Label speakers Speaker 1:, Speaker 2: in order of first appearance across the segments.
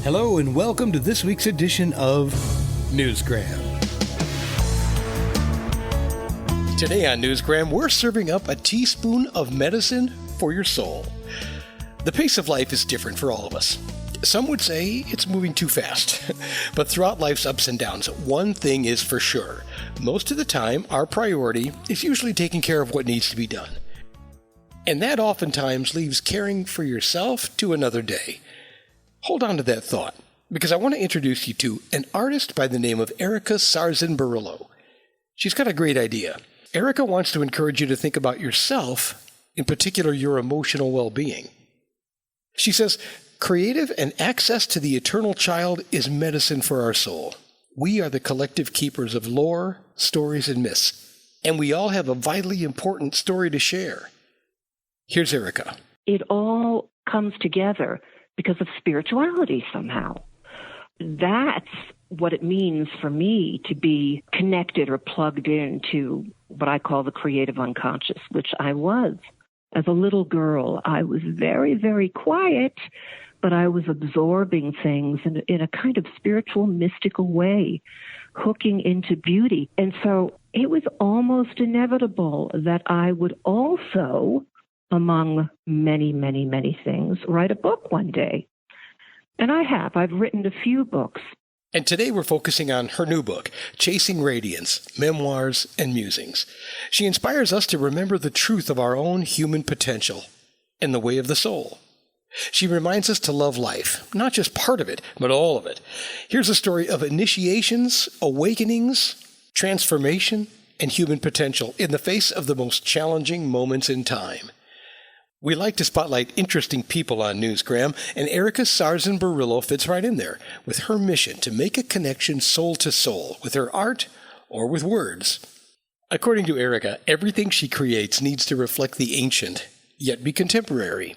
Speaker 1: Hello and welcome to this week's edition of Newsgram. Today on Newsgram, we're serving up a teaspoon of medicine for your soul. The pace of life is different for all of us. Some would say it's moving too fast. But throughout life's ups and downs, one thing is for sure. Most of the time, our priority is usually taking care of what needs to be done. And that oftentimes leaves caring for yourself to another day. Hold on to that thought, because I want to introduce you to an artist by the name of Erica Sarzin-Borrillo. She's got a great idea. Erika wants to encourage you to think about yourself, in particular your emotional well-being. She says, creative and access to the eternal child is medicine for our soul. We are the collective keepers of lore, stories, and myths, and we all have a vitally important story to share. Here's Erika.
Speaker 2: It all comes together because of spirituality somehow. That's what it means for me to be connected or plugged into what I call the creative unconscious, which I was. As a little girl, I was very, very quiet, but I was absorbing things in a kind of spiritual, mystical way, hooking into beauty. And so it was almost inevitable that I would also, among many, many, many things, write a book one day. And I've written a few books.
Speaker 1: And today we're focusing on her new book, Chasing Radiance, Memoirs and Musings. She inspires us to remember the truth of our own human potential and the way of the soul. She reminds us to love life, not just part of it, but all of it. Here's a story of initiations, awakenings, transformation, and human potential in the face of the most challenging moments in time. We like to spotlight interesting people on Newsgram, and Erica Sarzin-Borrillo fits right in there with her mission to make a connection soul to soul with her art or with words. According to Erika, everything she creates needs to reflect the ancient, yet be contemporary.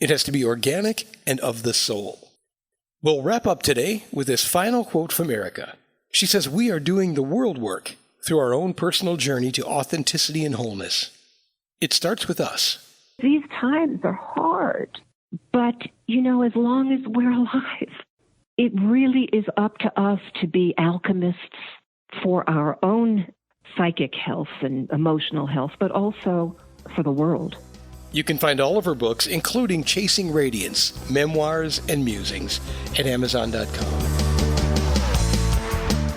Speaker 1: It has to be organic and of the soul. We'll wrap up today with this final quote from Erika. She says, "We are doing the world work through our own personal journey to authenticity and wholeness. It starts with us."
Speaker 2: These times are hard, but, as long as we're alive, it really is up to us to be alchemists for our own psychic health and emotional health, but also for the world.
Speaker 1: You can find all of her books, including Chasing Radiance, Memoirs and Musings, at Amazon.com.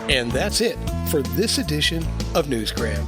Speaker 1: And that's it for this edition of Newsgram.